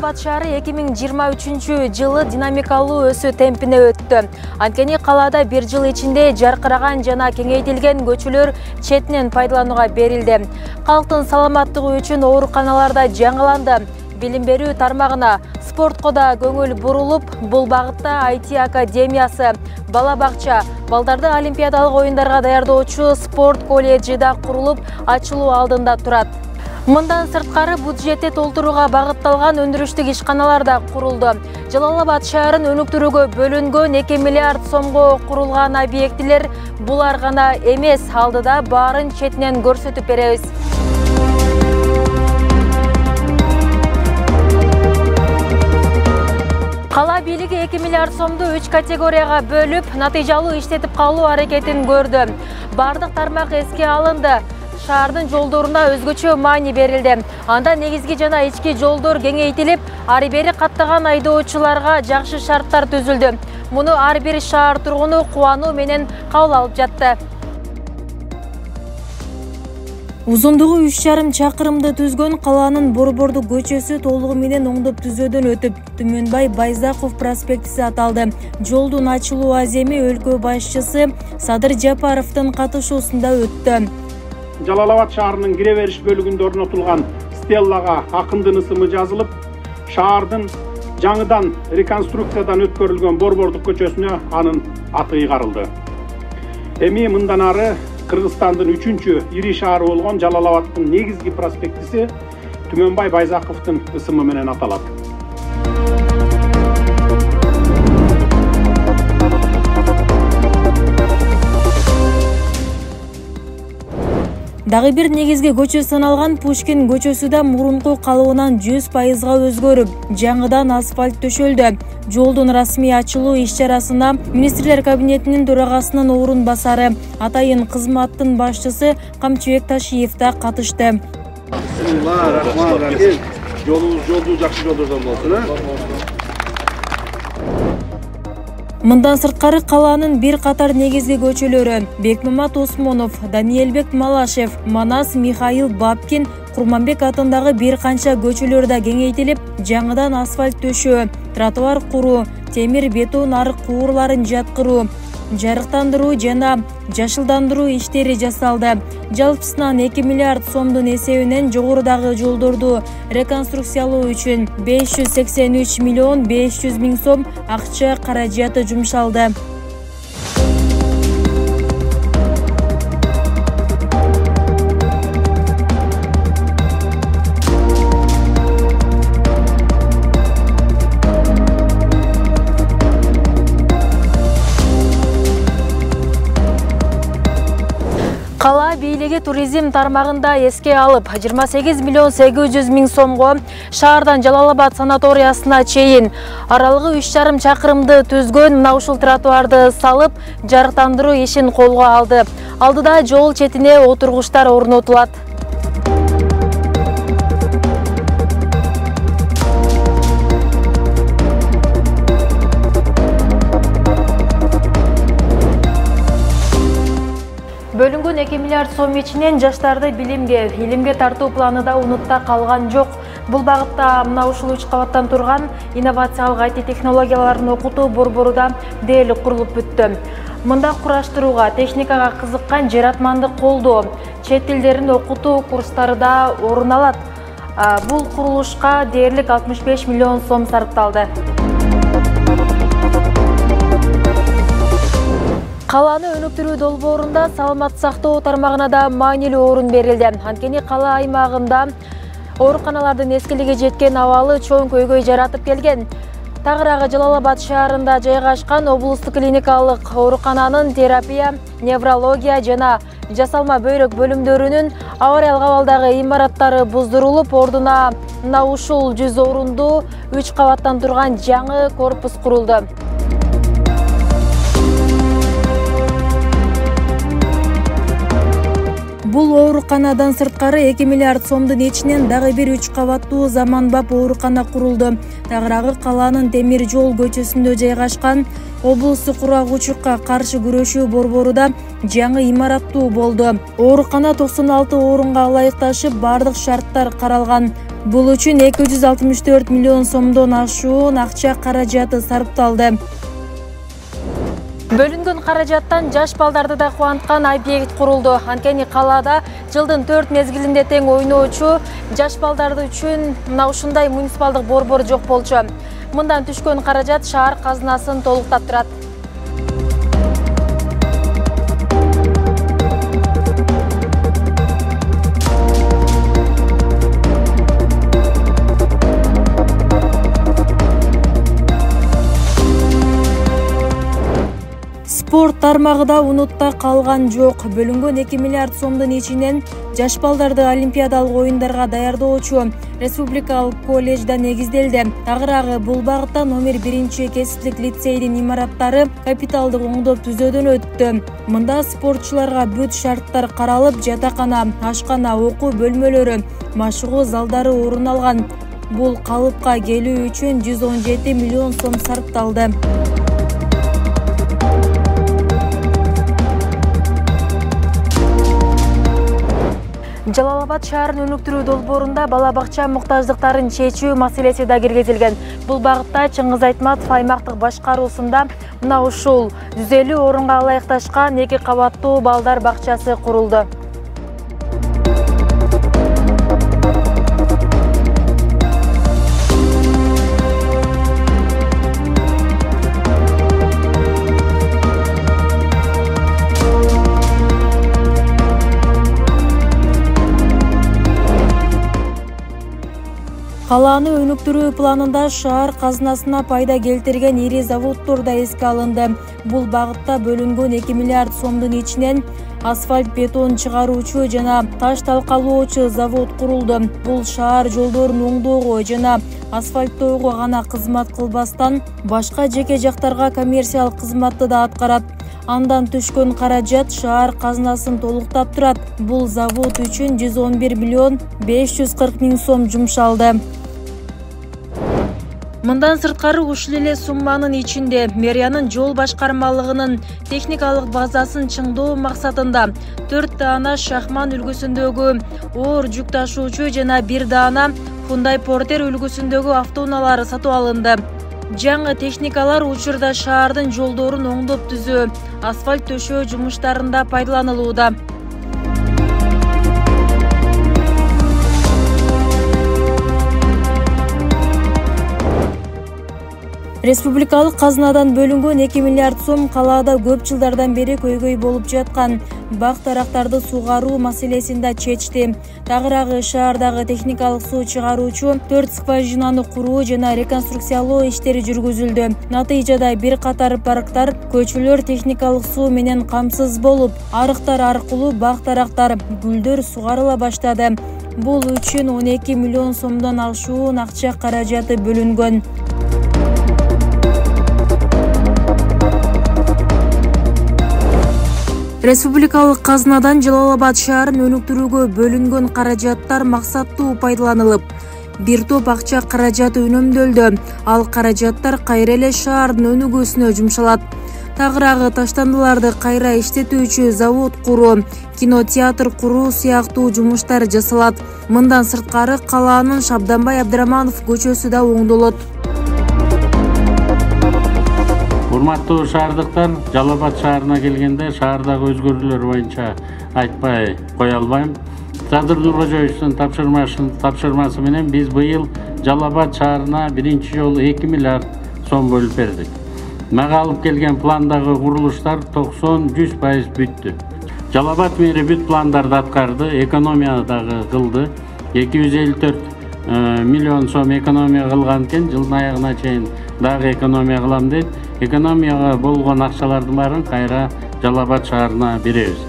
Абад шаары 2023 жылы динамикалуу өсүү темпине өттү. Анткени калаада бир жыл ичинде жаркыраган жана кеңейтилген көчөлөр четинен пайдаланууга берилди. Калктын саламаттыгы үчүн ооруканаларда жаңыланды. Билим берүү тармагына, спортко да көңүл бурулуп, бул багытта IT академиясы, бала бакча, балдарды олимпиадалык оюндарга даярдоочу спорт колледжи да курулуп, ачылуу алдында турат. Мындан сырткары бюджетти толтурууга багытталган өндүрүштүк ишканалар да курулду. Жалал-Абад шаарын өнүктүрүүгө бөлүнгөн 2 миллиард сомго курулган объектилер булар гана эмес, алдыда баарын четинен көрсөтүп беребиз. Кала бийлиги 2 миллиард сомду 3 категорияга бөлүп, натыйжалуу иштетип калуу аракетин көрдү. Бардык тармак эске алынды. Шаардын жолдоруна өзгөчө маани берилди. Анда негизги жана ички жолдор кеңейтилип, ары бери каттаган айдоочуларга жакшы шарттар түзүлдү. Муну ар бир шаар тургуну кубануу менен кабыл алып жатты. Узундугу 3,5 чакырымды түзгөн каланын Борбордук көчөсү толугу менен оңдоп түзөөдөн өтүп, Түмөнбай Байзаков проспектиси аталды. Жолдун ачылуу аземи өлкө башчысы Садыр Жапаровдун катышуусунда өттү. Жалал-Абад шаарынын кире бериш бөлүгүндө орнотулган стеллага акындын ысымы жазылып, шаардын жаңыдан реконструкциядан өткөрүлгөн Борбордук көчөсүнө анын аты ыйгарылды. Эми мындан ары Кыргызстандын 3-чү ири шаары болгон Жалал-Абаддын негизги проспектиси Түмөнбай Байзаковдун ысымы менен аталат. Дагы бир негизги көчө саналган Пушкин көчөсү да мурунку калыбынан 100%га өзгөрүп, жаңыдан асфальт төшөлдү. Жолдун расмий ачылуу иш-чарасына Министрлер кабинетинин төрагасынын орун басары, атайын кызматтын башчысы Камчыбек Ташиев да катышты. Жолу жакшы жолдордон болсун. Мындан сырткары каланын бир катар негизги көчөлөрү Бекмамат Осмонов, Даниэлбек Малашев, Манас Михаил Бабкин, Курманбек атындагы бир канча көчөлөр да кеңейтилип, жаңыдан асфальт төшөө, тротуар куруу, темир бетон арык куурларын жаткыруу, жарыктандыруу жана жашылдандыруу иштери жасалды. Жалпысынан 2 миллиард сомдун эсебинен жогорудагы жолдорду реконструкциялоо үчүн 583 миллион 500 миң сом акча каражаты жумшалды. Кала бийлиги туризм тармагында эске алып, 28 миллион 800 миң сомго шаардан Жалал-Абад санаториясына чейин аралыгы 3,5 чакырымды түзгөн мына ушул тротуарды салып, жарыктандыруу ишин колго алды. Алдыда жол четине отургучтар орнотулат. Бөлүнгөн 2 миллиард сом ичинен жаштарды билимге, илимге тартуу планы да унутта калган жок. Бул багытта мына ушул 3 кабаттан турган инновациялык IT технологияларын окутуу борбору да дээрлик курулуп бүттү. Мында кураштырууга, техникага кызыккан жаратманды колдоо, чет тилдерин окутуу курстары да орун алат. Бул курулушка дээрлик 65 миллион сом сарпталды. Каланы өнүктүрүү долбоорунда саламат сактоо тармагына да маанилүү орун берилди. Анткени кала аймагында ооруканалардын эскилиги жеткен абалы чоң көйгөй жаратып келген. Тагыраагы Жалал-Абад шаарында жайгашкан облустук клиникалык оорукананын терапия, неврология жана жасалма бөйрөк бөлүмдөрүнүн авариялык абалдагы имараттары буздурулуп, ордуна мына ушул 100 орундуу 3 кабаттан турган жаңы корпус курулду. Бул ооруканадан сырткары 2 миллиард сомдун ичинен дагы бир 3 кабаттуу заманбап оорукана курулду. Тагыраагы каланын Темир жол көчөсүндө жайгашкан облустук курагучулукка каршы күрөшүү борбору да жаңы имараттуу болду. Оорукана 96 орунга ылайыкташып, бардык шарттар каралган. Бул үчүн 264 миллион сомдон ашуун акча каражаты сарпталды. Бөлүнгөн каражаттан жаш балдарды да кубанткан объект курулду. Анткени калаада жылдын 4 мезгилинде тең ойноочу жаш балдарды үчүн мына ушундай муниципалдык борбор жок болчу. Мындан түшкөн каражат шаар казынасын толуктап турат. Спорт тармагы да унутта калган жок. Бөлүнгөн 2 миллиард сомдун ичинен жаш балдарды олимпиадалык оюндарга даярдоочу республикалык колледжда негизделди. Тагыраагы бул багытта номер 1 кесиптик лицейдин имараттары капиталдык оңдоп түзөөдөн өттү. Мында спортчуларга бүт шарттар каралып, жатакана, ашкана, окуу бөлмөлөрү, машыгуу залдары орун алган. Бул калыпка келүү үчүн 117 миллион сом сарпталды. Жалал-Абад шаарын өнүктүрүү долбоорунда бала бакча муктаждыктарын чечүү маселеси да киргизилген. Бул багытта Чыңгыз Айтматов аймактык башкаруусунда мына ушул 150 орунга ылайыкташкан 2 кабаттуу балдар бакчасы курулду. Калааны өнүктүрүү планында шаар казынасына пайда келтирген ири заводдор да эске алынды. Бул багытта бөлүнгөн 2 миллиард сомдун ичинен асфальт бетон чыгаруучу жана таш талкалоочу завод курулду. Бул шаар жолдорун оңдоого жана асфальттоого гана кызмат кылбастан, башка жеке жактарга коммерциялык кызматты да аткарат. Андан түшкөн каражат шаар казынасын толуктап турат. Бул завод үчүн 111 миллион 540 миң сом жумшалды. Мындан сырткары ушул эле сумманын ичинде мэриянын жол башкармалыгынын техникалык базасын чыңдоо максатында 4 даана Шахман үлгүсүндөгү оор жүк ташуучу жана 1 даана Hyundai Porter үлгүсүндөгү автоунаалары сатып алынды. Жаңы техникалар учурда шаардын жолдорун оңдоп түзөө, асфальт төшөө жумуштарында пайдаланылууда. Республикалык казынадан бөлүнгөн 2 миллиард сом калаада көп жылдардан бери көйгөй болуп жаткан бак дарактарды сугаруу маселесин да чечти. Тагыраагы шаардагы техникалык суу чыгаруучу 4 скважинаны куруу жана реконструкциялоо иштери жүргүзүлдү. Натыйжада бир катар парктар, көчөлөр техникалык суу менен камсыз болуп, арыктар аркылуу бак дарактар, гүлдөр сугарыла баштады. Бул үчүн 12 миллион сомдон ашуун акча каражаты бөлүнгөн. Республикалык казынадан Жалал-Абад шаарын өнүктүрүүгө бөлүнгөн каражаттар максаттуу пайдаланылып, бир топ акча каражаты үнөмдөлдү. Ал каражаттар кайра эле шаардын өнүгүүсүнө жумшалат. Тагыраагы таштандыларды кайра иштетүүчү завод куруу, кинотеатр куруу сыяктуу жумуштар жасалат. Мындан сырткары калаанын Шабданбай Абдыраманов көчөсү да оңдолот. Урматтуу шаардыктар, Жалал-Абад шаарына келгенде шаардагы өзгөрүүлөр боюнча айтпай кое албайм. Садыр Нуркожоевичтин тапшырмасы менен биз быйыл Жалал-Абад шаарына биринчи жолу 2 миллиард сом бөлүп бердик. Мага алып келген пландагы курулуштар 90-100% бүттү. Жалал-Абад мэри бүт пландарды аткарды, экономия дагы кылды. 254 миллион сом экономия кылган экен, жылдын аягына чейин дагы экономия кылам дейт. Экономияга болгон акчалардын баарын кайра Жалал-Абад шаарына беребиз.